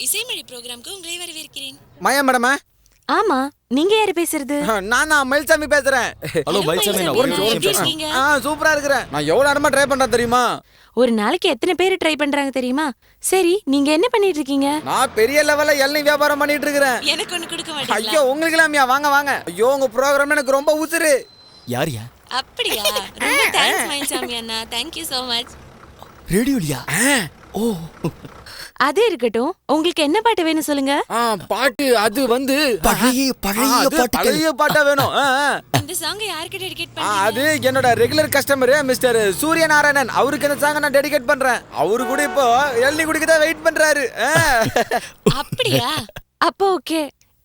இசைமொழி ப்ரோக்ராம்க்கு உங்களை வரவேற்கிறேன். மாயா மேடமா? ஆமா, நீங்க யாரு பேசுறது? நான் தான் மயில்சாமி பேசுறேன். ஹலோ மயில்சாமி, நான் ஒரு நிமிஷம் பேசுறேன். சூப்பரா இருக்கிறேன். நான் எவ்வளவு நேரமா ட்ரை பண்றேன் தெரியுமா? ஒரு நாளைக்கு எத்தனை பேர் ட்ரை பண்றாங்க தெரியுமா? சரி, நீங்க என்ன பண்ணிட்டு இருக்கீங்க? நான் பெரிய லெவல்ல இளநீ வியாபாரம் பண்ணிட்டு இருக்கிறேன். எனக்கு ஒண்ணு கொடுக்க மாட்டீங்களா? ஐயோ, உங்களுக்கு இல்லாமையா? வாங்க வாங்க. ஐயோ, உங்க ப்ரோக்ராம் எனக்கு ரொம்ப உசுரு. யாரியா? அப்படியா? ரொம்ப தேங்க்ஸ் மயில்சாமி அண்ணா. Thank you so much. ரேடியோலியா? ஓ, அது இருக்கட்டும், உங்களுக்கு என்ன பாட்டு வேணும் சொல்லுங்க. பாட்டு அது வந்து பழைய பழைய பாட்டா வேணும். இந்த சாங் யாருக்கு டெடிகேட் அது பண்றீங்க? என்னோட ரெகுலர் கஸ்டமர் மிஸ்டர் சூரியநாராயணன். அவருக்கு இந்த சாங் நான் டெடிகேட் பண்றேன். அவரு கூட இப்போ இளநீ குடிக்க தான் வெயிட் பண்றாரு. அப்படியா? அப்போ ஓகே,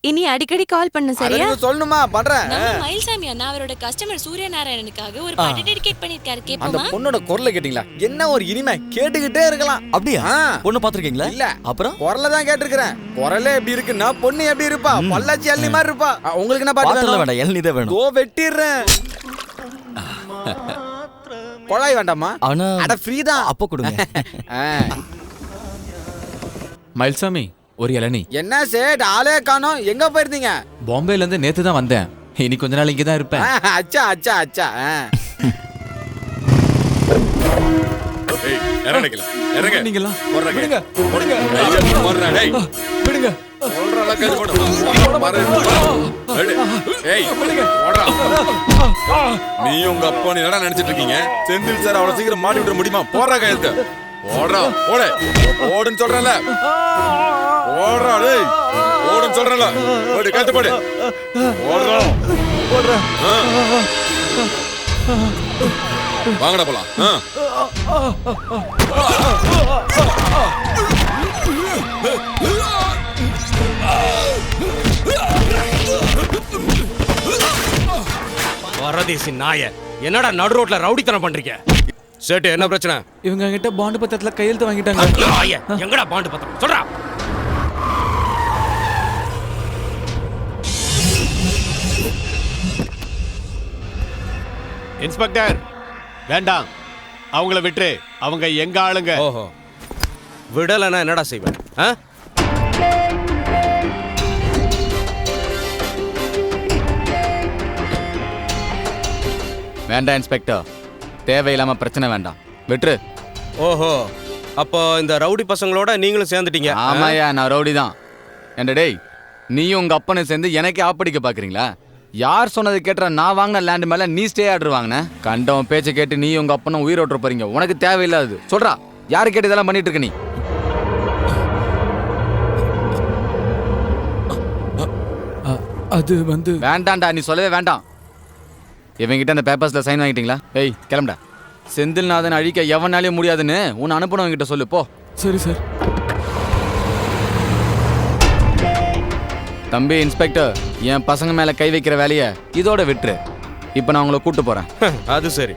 இனி அடிக்கடி கால் பண்ணு, சரியா? நீங்க சொல்லணுமா? பண்றேன். நம்ம மயில்சாமி அண்ணா அவரோட கஸ்டமர் சூரியநாராயணனுக்காக ஒரு பாட்டு டெடிகேட் பண்ணிருக்காரு. அந்த கேப்போமா? பொண்ணோட குரலை கேட்டீங்களா? என்ன ஒரு இனிமை, கேட்டுக்கிட்டே இருக்கலாம். அப்படியா? பொண்ணு பாத்திருக்கீங்களா? இல்ல, அப்புறம் குரலை தான் கேட்டிருக்கிறேன். குரலே எப்படி இருக்குன்னா பொண்ணு எப்படி இருப்பா? பல்லாச்சி அள்ளி மாதிரி இருப்பா. உங்களுக்கு என்ன பாட்டு பாத்திரல வேணும்? வேண்டாம், இளநீ தான் வேணும். ஓ, வெட்டிடுறேன். கொழாய் வேண்டாமா? ஆனா அட ஃப்ரீ தான். அப்போ கொடுங்க. மயில்சாமி, ஒரு இளநீ. என்ன சேட், ஆளே காணோம். எங்க போயிருந்தீங்க? பாம்பேல இருந்து நேத்து தான் வந்தேன். இனி கொஞ்ச நாள் இங்க தான் இருப்பேன். அச்சா அச்சா அச்சா. ஏய், இறங்குங்க. இறங்க. நீங்களா? போடுறங்க. விடுங்க. போடுங்க. போடுறா, டேய். விடுங்க. சொல்றல கேட்டு போடு. பாரு. ஏய், போடுறா. நீ உங்க அப்பா நீ என்னடா நினைச்சிட்டு இருக்கீங்க? செந்தில் சார் அவ்வளவு சீக்கிரம் மாட்டி விட முடியுமா? போடுறா கையெழுத்து. போடுறா, போடு. போடுன்னு சொல்றேன்ல. போடுறா டேய். போடுன்னு சொல்றேன்ல. போடு, கையெழுத்து போடு. போடுறா. போடுறா. வாங்கடா போலாம். வரதேசி நாய, என்னடா நடு ரோட்ல ரவுடித்தனம் பண்றீங்க? சேட்டு, என்ன பிரச்சனை? இவங்க என்கிட்ட பாண்டு பத்திரத்துல கையெழுத்து வாங்கிட்டாங்க. நாய, எங்கடா பாண்டு பத்திரம்? சொல்றா. இன்ஸ்பெக்டர், வேண்டாம், அவங்கள விட்டு. அவங்க எங்க ஆளுங்க. ஓஹோ, விடலன்னா என்னடா செய்வேன்? வேண்டாம் இன்ஸ்பெக்டர், தேவையில்லாம பிரச்சனை வேண்டாம், விட்டுரு. ஓஹோ, அப்போ இந்த ரவுடி பசங்களோட நீங்களும் சேர்ந்துட்டீங்க? ஆமாயா, நான் ரவுடி தான். என்ன டேய், நீயும் உங்க அப்பனை சேர்ந்து எனக்கே ஆப்படிக்க பாக்குறீங்களா? யார் சொன்னது கேட்டுற? நான் வாங்கின லேண்ட் மேல நீ ஸ்டே ஆர்டர் வாங்கின. கண்டவன் பேச்சை கேட்டு நீ உங்க அப்பனும் உயிர் ஓட்டுற போறீங்க. உனக்கு தேவையில்லாது. சொல்றா, யாரு கேட்டு இதெல்லாம் பண்ணிட்டு இருக்க நீ? அது வந்து வேண்டாம்டா, நீ சொல்லவே வேண்டாம். இவங்கிட்ட அந்த பேப்பர்ஸ்ல சைன் வாங்கிட்டீங்களா? ஏய், கிளம்புடா. செந்தில்நாதன் அழிக்க எவனாலையும் முடியாதுன்னு உன்னை அனுப்பணவங்கிட்ட சொல்லு போ. சரி சார். தம்பி இன்ஸ்பெக்டர், என் பசங்க மேல கை வைக்கிற வேலையை இதோட விட்டுரு. இப்ப நான் உங்களை கூட்டு போறேன். அது சரி,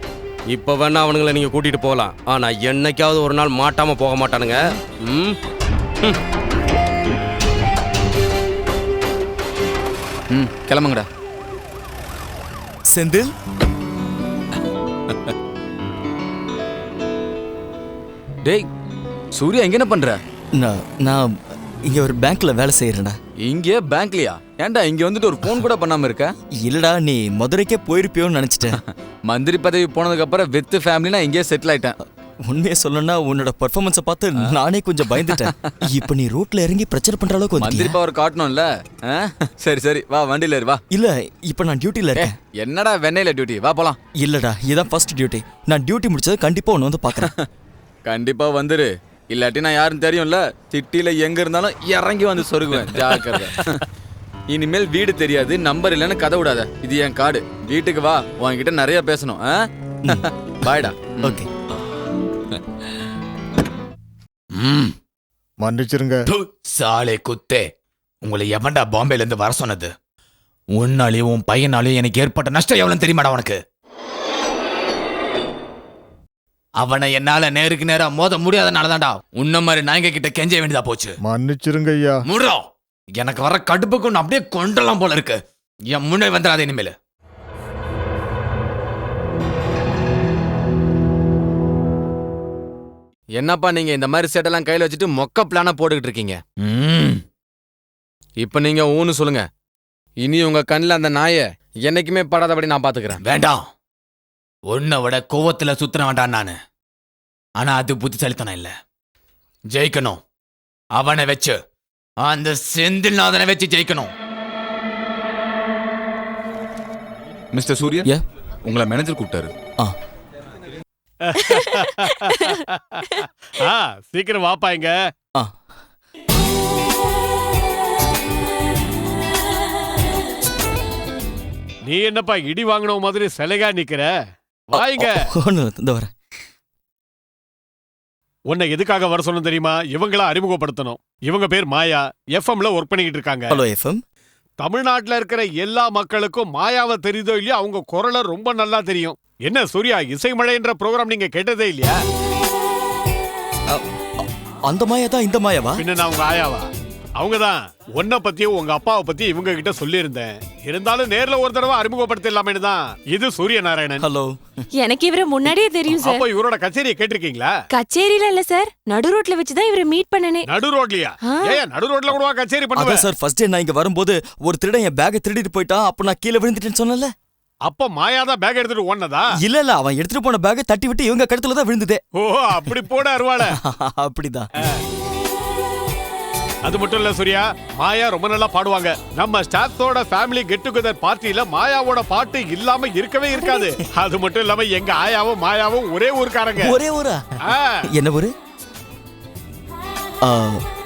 இப்ப வேணா அவனுங்களை நீங்க கூட்டிட்டு போகலாம். ஆனா என்னைக்காவது ஒரு நாள் மாட்டாம போக மாட்டானுங்க. கிளம்புங்கடா. செந்தில், டேய் சூர்யா, எங்க என்ன பண்ற? நான் இங்க ஒரு பேங்க்ல வேலை செய்யறேன்டா. இங்கே பேங்க்லயா? ஏன்டா இங்க வந்துட்டு ஒரு போன் கூட பண்ணாம இருக்க? இல்லடா, நீ மதுரைக்கே போயிருப்பியோன்னு நினைச்சிட்டேன். மந்திரி பதவி போனதுக்கு அப்புறம் வித் ஃபேமிலினா இங்கே செட்டில் ஆயிட்டேன். உண்மையை சொல்லணும்னா உன்னோட பெர்ஃபார்மன்ஸை பார்த்து நானே கொஞ்சம் பயந்துட்டேன். இப்ப நீ ரோட்ல இறங்கி பிரச்சனை பண்ற அளவுக்கு மந்திரி வந்துட்டியா? பவர் காட்டணும்ல. சரி சரி, வா வண்டியில ஏறு, வா. இல்ல, இப்ப நான் டியூட்டில இருக்கேன். என்னடா வெண்ணையில டியூட்டி? வா போலாம். இல்லடா, இதான் ஃபர்ஸ்ட் டியூட்டி. நான் டியூட்டி முடிச்சது கண்டிப்பா உன்னை வந்து பாக்குறேன். கண்டிப்பா வந்துரு, இல்லாட்டி நான் யாருன்னு தெரியும்ல. சிட்டில எங்க இருந்தாலும் இறங்கி வந்து சொருகுவேன். ஜாக்கிரதை. இனிமேல் வீடு தெரியாது, நம்பர் இல்லைன்னு கதை விடாத. இது என் கார்டு. வீட்டுக்கு வா, உன்கிட்ட நிறைய பேசணும். பாய்டா. ஓகே. மன்னிச்சிருங்க. சாலே குத்தே, உங்களை எவன்டா பாம்பேல இருந்து வர சொன்னது? உன்னாலையும் உன் பையனாலையும் எனக்கு ஏற்பட்ட நஷ்டம் எவ்வளவு தெரியுமாடா உனக்கு? அவனை என்னால நேருக்கு நேரா மோத முடியாதனாலதான்டா உன்ன மாதிரி நாயங்க கிட்ட கெஞ்ச வேண்டியதா போச்சு. மன்னிச்சிருங்க ஐயா. முடோ, எனக்கு வர கடுப்புக்கு ஒன்று அப்படியே கொண்டலாம் போல இருக்கு. என் முன்னே வந்துடாத இனிமேல். என்னப்பா நீங்க இந்த மாதிரி செட்டெல்லாம் கையில வச்சுட்டு மொக்க பிளான போட்டுக்கிட்டு இருக்கீங்க? இப்ப நீங்க ஊன்னு சொல்லுங்க. இனி உங்க கண்ணில் அந்த நாயை என்னைக்குமே படாதபடி நான் பாத்துக்கிறேன். வேண்டாம். உன்னை விட கோவத்துல சுத்தின வேண்டாம் நானு. ஆனா அது புத்திசாலித்தனம் இல்ல. ஜெயிக்கணும். அவனை வச்சு, அந்த செந்தில்நாதனை வச்சு ஜெயிக்கணும். Mister Suriya, Yeah. உங்களை மேனேஜர் கூப்பிட்டாரு. சீக்கிரம் வாப்பா இங்க. நீ என்னப்பா இடி வாங்கின மாதிரி சிலைகா நிக்கிற? வாங்க. இந்த வரேன். உன்னை எதுக்காக வர சொன்ன தெரியுமா? இவங்கள அறிமுகப்படுத்தணும். இவங்க பேர் மாயா. எஃப்எம்ல ஒர்க் பண்ணிக்கிட்டு இருக்காங்க. Hello FM. தமிழ்நாட்டுல இருக்கிற எல்லா மக்களுக்கும் மாயாவை தெரியுதோ இல்லையா, அவங்க குரலை ரொம்ப நல்லா தெரியும். என்ன சூர்யா, இசைமழைன்ற ப்ரோக்ராம் நீங்க கேட்டதே இல்லையா? அந்த மாயா தான் இந்த மாயாவா? பின்ன நான் உங்க ஆயாவா? அவங்கதான். உன்னை பத்தியும் உங்க அப்பாவை பத்தி இவங்க கிட்ட சொல்லியிருந்தேன். இருந்தாலும் நேர்ல ஒரு தடவை அறிமுகப்படுத்தலாமே தான். இது சூரிய நாராயணன். ஹலோ. எனக்கு இவரை முன்னாடியே தெரியும் சார். அப்ப இவரோட கச்சேரியை கேட்டிருக்கீங்களா? கச்சேரியில இல்ல சார், நடு ரோட்ல வச்சுதான் இவரை மீட் பண்ணனே. நடு ரோட்லயா? ஏன் நடு ரோட்ல கூடவா கச்சேரி பண்ணுவேன்? அதான் சார், ஃபர்ஸ்ட் டே நான் இங்க வரும்போது ஒரு திருடன் என் பேக்கை திருடிட்டு போயிட்டான். அப்ப நான் கீழே விழுந்துட்டேன்னு சொன்னல. அப்ப மாயாதான் பேக் எடுத்துட்டு ஓடுனதா? இல்ல அவன் எடுத்துட்டு போன பேக்கை தட்டி விட்டு இவங்க கழுத்துல தான் விழுந்ததே. ஓ, அப்படி போட அருவாள. அப்படிதான். அது மட்டும் இல்ல சூர்யா, மாயா ரொம்ப நல்லா பாடுவாங்க. நம்ம ஸ்டாஃப்ஸோட ஃபேமிலி கெட் டுகெதர் பார்ட்டில மாயாவோட பாட்டு இல்லாம இருக்கவே இருக்காது. அது மட்டும் இல்லாம எங்க ஆயாவும் மாயாவும் ஒரே ஊர்க்காரங்க. ஒரே ஊரா? என்ன ஊரு?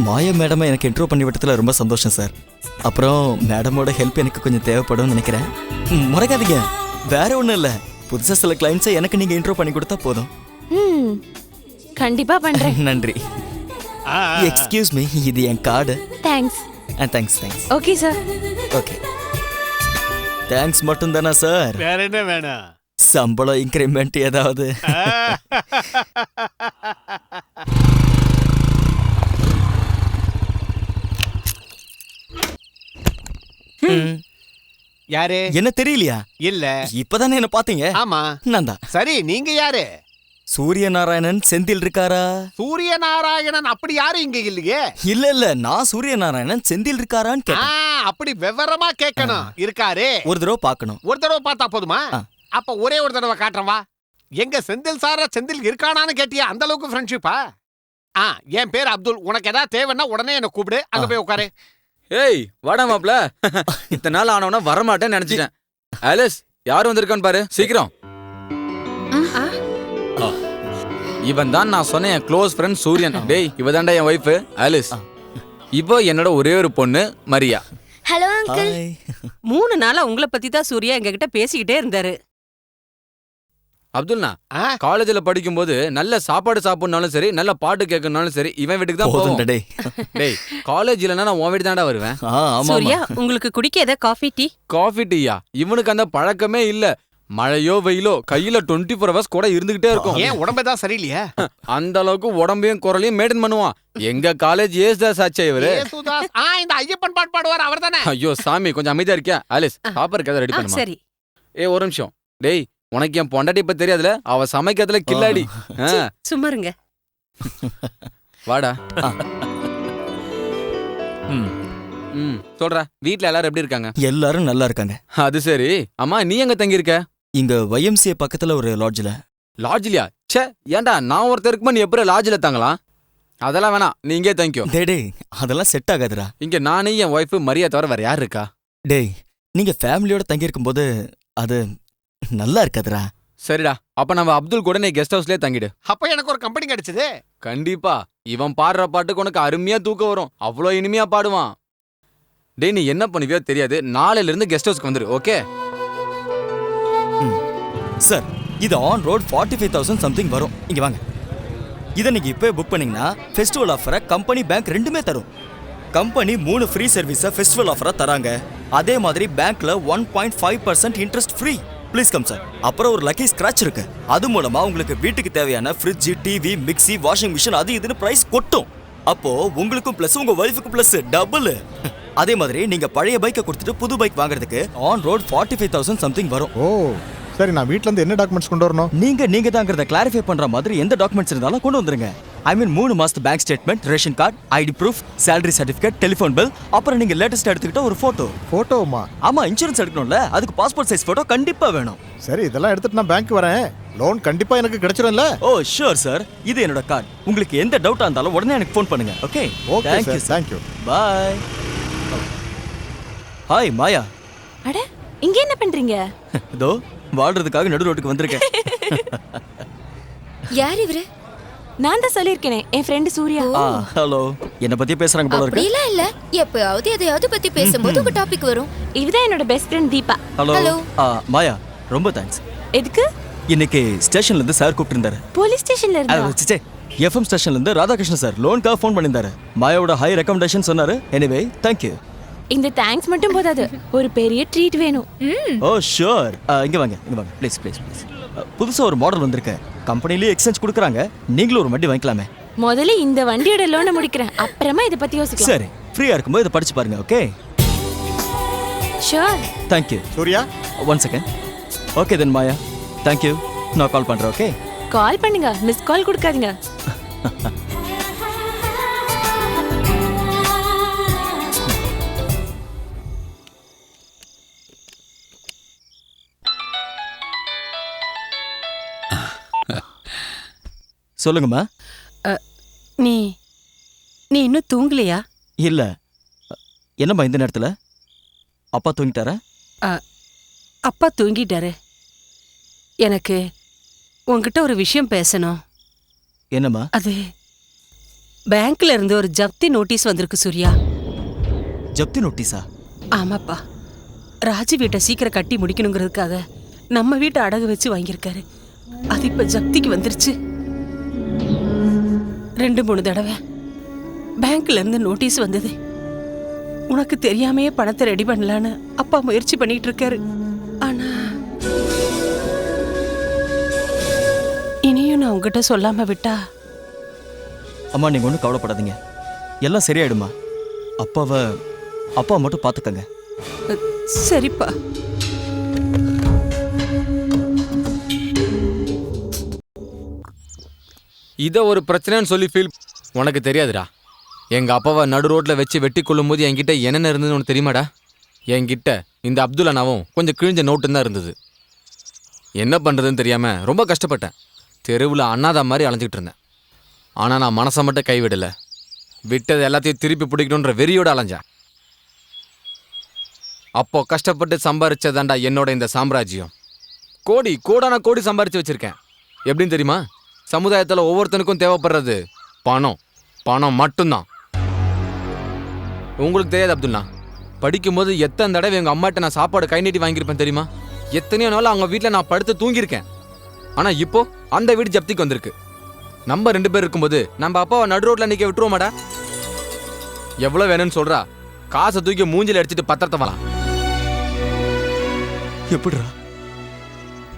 மாயா மேடமை எனக்கு இன்ட்ரோ பண்ணி விட்டதுல ரொம்ப சந்தோஷம் சார். அப்புறம் மேடமோட ஹெல்ப் எனக்கு கொஞ்சம் தேவைப்படும் நினைக்கிறேன். மறக்காதீங்க, வேற ஒண்ணும் இல்ல. புதுசா சில கிளைண்ட்ஸை எனக்கு நீங்க இன்ட்ரோ பண்ணி கொடுத்தா போதும். கண்டிப்பா பண்றேன். நன்றி. எக்ஸ்கியூஸ் மீ, இது என் card. Thanks. Thanks. Okay sir. Okay. Thanks மட்டும் தானா சார்? வேற என்ன வேணும்? சம்பளம் இன்கிரிமெண்ட் ஏதாவது? யாரு? என்ன தெரியலையா? இல்ல. இப்பதானே என்ன பாத்தீங்க? ஆமா. நான் தான். சரி, நீங்க யாரு? சூரிய நாராயணன். செந்தில் இருக்காரா? சூரிய நாராயணன் அப்படி யாரும் இங்க இல்லையே. இல்ல நான் சூரிய நாராயணன். செந்தில் இருக்காரான்னு கேட்டேன். அப்படி விவரமா கேட்கணும். இருக்காரு. ஒரு தடவை பார்க்கணும். ஒரு தடவை பார்த்தா போதுமா? அப்ப ஒரே ஒரு தடவை காட்டுறவா? எங்க செந்தில் சாரா செந்தில் இருக்கானான்னு கேட்டியா? அந்த அளவுக்கு ஃப்ரெண்ட்ஷிப்பா? என் பேர் அப்துல். உனக்கு ஏதாவது தேவைன்னா உடனே என்ன கூப்பிடு. அங்க போய் உட்காரு. ஏய் வாடா மாப்ள. இத்தனை நாள் ஆனவனா வரமாட்டேன்னு நினைச்சிட்டேன். ஆலிஸ், யார் வந்திருக்கான்னு பாரு சீக்கிரம். இவன் தான் நான் சொன்ன என் க்ளோஸ் ஃப்ரெண்ட் சூரியன். டேய், இவ தான்டா என் ஒய்ஃப் ஆலிஸ். இவ என்னோட ஒரே ஒரு பொண்ணு மரியா. Hello uncle. 3 நாளா உங்களை பத்தி தான் சூர்யா எங்ககிட்ட பேசிக்கிட்டே இருந்தாரு. அப்துல்னா, காலேஜ்ல படிக்கும்போது நல்ல சாப்பாடு சாப்பிடனாலும் சரி, நல்ல பாட்டு கேட்கணும்னாலும் சரி, இவன் வீட்டுக்கு தான் போவோம். டேய், காலேஜ் இல்லனா நான் உன் வீட்டு தான்டா வருவேன். சூர்யா, உங்களுக்கு குடிக்க ஏதாவது காஃபி டீ? காஃபி டீயா? இவனுக்கு அந்த பழக்கமே இல்ல. மழையோ வெயிலோ கையில 24 hours கூட இருந்துகிட்டே இருக்கும். ஏன் உடம்பே தான் சரியில்லையா? அந்த அளவுக்கு உடம்பையும் குரலையும் மெயின்டைன் பண்ணுவான். எங்க காலேஜ் ஏசுதாஸ் ஆச்சே இவரு. இந்த ஐயப்பன் பாட்டு பாடுவார் அவர் தானே? ஐயோ சாமி, கொஞ்சம் அமைதியா இருக்கியா? ஆலிஸ், சாப்பாடுக்கு ஏதாவது ரெடி பண்ணுமா? சரி. ஒரு நிமிஷம். டேய், உனக்கு என் பொண்டாட்டி இப்ப தெரியாதுல? அவ சமைக்கிறதுல கில்லாடி. சும்மா இருங்க. வாடா. சொல்றா, வீட்ல எல்லாரும் எப்படி இருக்காங்க? எல்லாரும் நல்லா இருக்காங்க. அது சரி. அம்மா, நீ எங்க தங்கி இருக்க? இங்க YMCA பக்கத்துல ஒரு லாட்ஜ்ல. லாட்ஜ்லயா? ச்சே, ஏன்டா நான் ஒருத்தருக்கு நீ எப்படி லாட்ஜ்ல தங்கலாம்? அதெல்லாம் வேணாம், நீ இங்கே தங்கிக்கோ. டேய், அதெல்லாம் செட் ஆகாதுடா. இங்க நானே என் ஒய்ஃப் மரியா தவிர வேற யார் இருக்கா? டேய், நீங்க ஃபேமிலியோட தங்கி இருக்கும்போது அது நல்லா இருக்காதுடா. சரிடா, அப்ப நம்ம அப்துல் கூட நீ கெஸ்ட் ஹவுஸ்லயே தங்கிடு. அப்ப எனக்கு ஒரு கம்பெனி கிடைச்சது. கண்டிப்பா. இவன் பாடுற பாட்டுக்கு உனக்கு அருமையா தூக்கம் வரும். அவ்வளோ இனிமையா பாடுவான். டேய், நீ என்ன பண்ணுவியோ தெரியாது. நாளையில இருந்து கெஸ்ட் ஹவுஸ்க்கு வந்துரு. ஓகே சார், இது ஆன் ரோட் 45,000 சம்திங் வரும். இங்க வாங்க. இதை நீங்க இப்பவே புக் பண்ணீங்கன்னா ஃபெஸ்டிவல் ஆஃபரை கம்பெனி பேங்க் ரெண்டுமே தரும். கம்பெனி 3 ஃப்ரீ சர்வீஸை ஃபெஸ்டிவல் ஆஃபரா தராங்க. அதே மாதிரி பேங்க்ல 1.5% interest free. Please come sir. அப்புறம் ஒரு லக்கி ஸ்கிராட்ச் இருக்கு. அது மூலமா உங்களுக்கு வீட்டுக்கு தேவையான fridge, TV, mixie, washing machine அது இதுன்னு பிரைஸ் கொட்டும். அப்போ உங்களுக்கும் பிளஸ், உங்க ஒய்ஃபுக்கும் பிளஸ், டபுள். அதே மாதிரி நீங்க பழைய பைக்கை கொடுத்துட்டு புது பைக் வாங்குறதுக்கு ஆன் ரோட் 45,000 சம்திங் வரும். ஓ சரி, நான் வீட்ல இருந்து என்ன டாக்குமெண்ட்ஸ் கொண்டு வரணும்? நீங்க தாங்கிறத கிளாரிஃபை பண்ற மாதிரி எந்த டாக்குமெண்ட்ஸ் இருந்தாலும் கொண்டு வந்துருங்க. ஐ மீன் 3 மாசத்து bank statement, ration card, ID proof, salary certificate, telephone bill, அப்புறம் நீங்க லேட்டஸ்ட் எடுத்துக்கிட்ட ஒரு போட்டோ. போட்டோமா? ஆமா, இன்சூரன்ஸ் எடுக்கணும்ல, அதுக்கு பாஸ்போர்ட் சைஸ் போட்டோ கண்டிப்பா வேணும். சரி, இதெல்லாம் எடுத்துட்டு நான் பேங்க் வரேன். லோன் கண்டிப்பா எனக்கு கிடைச்சிடும்ல? ஓ ஷூர் சார், இது என்னோட கார்டு. உங்களுக்கு எந்த டவுட்டா இருந்தாலும் உடனே எனக்கு ஃபோன் பண்ணுங்க. Okay okay sir, thank you. Bye. Hi Maya. அட, இங்க என்ன பண்றீங்க? இதோ வாழ்றதுக்காக நடு ரோட்டுக்கு வந்திருக்கேன். யார் இவரு? நான் தான் சொல்லியிருக்கேனே, என் ஃப்ரெண்டு சூர்யா. ஹலோ, என்ன பத்தி பேசுறாங்க போல இருக்கு. அப்படிலாம் இல்ல, எப்பயாவது எதையாவது பத்தி பேசும்போது உங்க டாபிக் வரும். இவதான் என்னோட பெஸ்ட் ஃப்ரெண்ட் தீபா. ஹலோ. மாயா, ரொம்ப தேங்க்ஸ். எதுக்கு? இன்னைக்கு ஸ்டேஷன்ல இருந்து சார் கூப்பிட்டு இருந்தாரு. போலீஸ் ஸ்டேஷன்ல இருந்தா? எஃப்எம் ஸ்டேஷன்ல இருந்து ராதாகிருஷ்ணன் சார் லோனுக்காக ஃபோன் பண்ணியிருந்தாரு. மாயாவோட ஹை ரெக்கமெண்டேஷன் சொன்னாரு. Anyway thank you. இந்த தேங்க்ஸ் மட்டும் போதாது, ஒரு பெரிய ட்ரீட் வேணும். ஓ ஷூர். இங்க வாங்க, இங்க வாங்க, ப்ளீஸ் ப்ளீஸ் ப்ளீஸ். புதுசா ஒரு மாடல் வந்திருக்கு, கம்பெனிலேயே எக்ஸ்சேஞ்ச் கொடுக்குறாங்க. நீங்களும் ஒரு வண்டி வாங்கிக்கலாமே. முதல்ல இந்த வண்டியோட லோனை முடிக்கிறேன், அப்புறமா இதை பத்தி யோசிக்கலாம். சரி, ஃப்ரீயா இருக்கும்போது இதை படிச்சு பாருங்க. Okay sure. Thank you. Surya, 1 second. Okay then Maya, thank you. நான் கால் பண்றேன். ஓகே, கால் பண்ணுங்க, மிஸ் கால் கொடுக்காதீங்க. சொல்லுங்கம்மா. நீ நீ இன்னும் தூங்கலையா? இல்ல. என்னம்மா இந்த நேரத்துல? அப்பா தூங்கிட்டாரா? அப்பா தூங்கிட்டாரு. எனக்கு உன்கிட்ட ஒரு விஷயம் பேசணும். என்னம்மா? அது பேங்க்ல இருந்து ஒரு ஜப்தி நோட்டீஸ் வந்திருக்கு சூர்யா. ஜப்தி நோட்டீஸா? ஆமாப்பா, ராஜு வீட்டை சீக்கிரம் கட்டி முடிக்கணுங்கிறதுக்காக நம்ம வீட்டை அடகு வச்சு வாங்கியிருக்காரு. அது இப்ப ஜப்திக்கு வந்துருச்சு. 2-3 தடவை பேங்க்ல இருந்து நோட்டீஸ் வந்தது. உனக்கு தெரியாமையே பணத்தை ரெடி பண்ணலான்னு அப்பா முயற்சி பண்ணிட்டு இருக்காரு. ஆனா இனியும் நான் உங்ககிட்ட சொல்லாம விட்டா. அம்மா, நீங்க ஒன்றும் கவலைப்படாதீங்க, எல்லாம் சரியாயிடுமா. அப்பா மட்டும் பார்த்துக்கங்க. சரிப்பா. இதை ஒரு பிரச்சனைன்னு சொல்லி ஃபீல் உனக்கு தெரியாதுடா. எங்கள் அப்பாவை நடு ரோட்டில் வச்சு வெட்டி கொள்ளும் போது என்கிட்ட என்னென்ன இருந்ததுன்னு உனக்கு தெரியுமாடா? என்கிட்ட இந்த அப்துல் அண்ணாவும் கொஞ்சம் கிழிஞ்ச நோட்டுன்னு தான் இருந்தது. என்ன பண்ணுறதுன்னு தெரியாமல் ரொம்ப கஷ்டப்பட்டேன். தெருவில் அண்ணாதா மாதிரி அலைஞ்சிக்கிட்டு இருந்தேன். ஆனால் நான் மனசை மட்டும் கைவிடலை. விட்டது எல்லாத்தையும் திருப்பி பிடிக்கணுன்ற வெறியோடு அலைஞ்சேன். அப்போ கஷ்டப்பட்டு சம்பாரிச்சதாண்டா என்னோட இந்த சாம்ராஜ்யம். கோடான கோடி சம்பாரிச்சு வச்சுருக்கேன். எப்படின்னு தெரியுமா? சமுதாயத்தில் ஒவ்வொருத்தனுக்கும் தேவைப்படுறது பணம் மட்டும்தான். உங்களுக்கு தெரியாது அப்துல்லா, படிக்கும்போது எத்தனை தடவை எங்கள் அம்மாட்ட நான் சாப்பாடு கை நீட்டி வாங்கியிருப்பேன் தெரியுமா? எத்தனையோ நாள் அவங்க வீட்டில் நான் படுத்து தூங்கியிருக்கேன். ஆனால் இப்போ அந்த வீடு ஜப்திக்கு வந்திருக்கு. நம்ம 2 பேர் இருக்கும்போது நம்ம அப்பாவை நடு ரோட்டில் நிற்க விட்டுருவோமாடா? எவ்வளோ வேணும்னு சொல்கிறா, காசை தூக்கி மூஞ்சில் அடிச்சுட்டு பத்திரத்தை வரலாம். எப்படிரா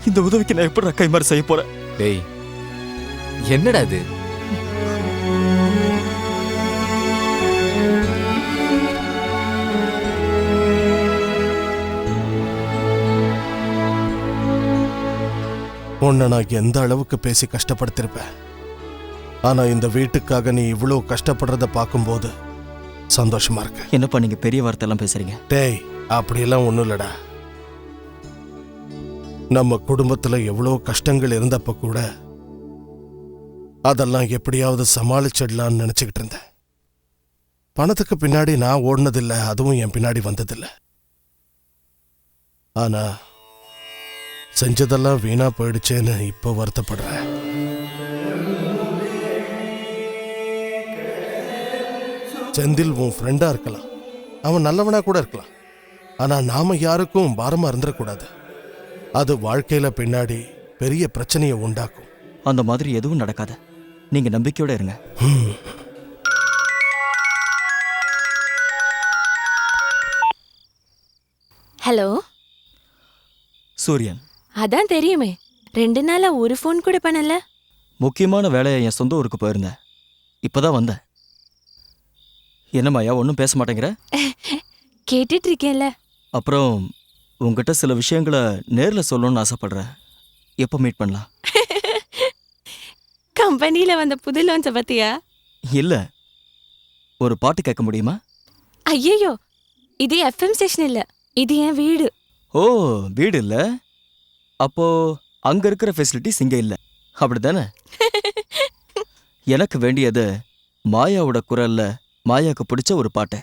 இந்த உதவிக்கு நான் எப்படிரா கைமாறு செய்ய போறேன்? டேய், என்னடா இது? உன்னை நான் எந்த அளவுக்கு பேசி கஷ்டப்படுத்திருப்பேன். ஆனா இந்த வீட்டுக்காக நீ இவ்வளோ கஷ்டப்படுறத பார்க்கும்போது சந்தோஷமா இருக்கு. என்னப்பா நீங்க பெரிய வார்த்தை எல்லாம் பேசுறீங்க? டேய், அப்படியெல்லாம் ஒன்றும் இல்லடா. நம்ம குடும்பத்துல எவ்வளோ கஷ்டங்கள் இருந்தப்ப கூட அதெல்லாம் எப்படியாவது சமாளிச்சிடலான்னு நினைச்சுக்கிட்டு இருந்தேன். பணத்துக்கு பின்னாடி நான் ஓடினதில்லை, அதுவும் என் பின்னாடி வந்ததில்லை. ஆனா செஞ்சதெல்லாம் வீணா போயிடுச்சேன்னு இப்போ வருத்தப்படுறேன். செந்தில் உன் ஃப்ரெண்டா இருக்கலாம், அவன் நல்லவனா கூட இருக்கலாம். ஆனா நாம யாருக்கும் பாரமா இருந்துடக்கூடாது. அது வாழ்க்கையில பின்னாடி பெரிய பிரச்சனையை உண்டாக்கும். அந்த மாதிரி எதுவும் நடக்காது, நீங்க நம்பிக்கையோட இருங்க. ஹலோ சூரியன். அதான் தெரியுமே, 2 நாளா ஒரு ஃபோன் கூட பண்ணல. முக்கியமான வேலையை என் சொந்த ஊருக்கு போயிருந்தேன், இப்பதான் வந்தேன். என்னம்மாயா ஒன்றும் பேச மாட்டேங்கிற? கேட்டுட்டு இருக்கேன்ல. அப்புறம் உங்ககிட்ட சில விஷயங்களை நேரில் சொல்லணும்னு ஆசைப்படுறேன். எப்போ மீட் பண்ணலாம்? கம்பெனில வந்த புது லோன்ஸ பத்தியா? இல்ல, ஒரு பாட்டு கேட்க முடியுமா? ஐயோ, இது எஃப்எம் ஸ்டேஷன் இல்ல, இது என் வீடு. ஓ, வீடு இல்ல, அப்போ அங்க இருக்கிற ஃபெசிலிட்டிஸ் இங்க இல்ல, அப்படிதானே? எனக்கு வேண்டியது மாயாவோட குரல்ல மாயாக்கு பிடிச்ச ஒரு பாட்டு.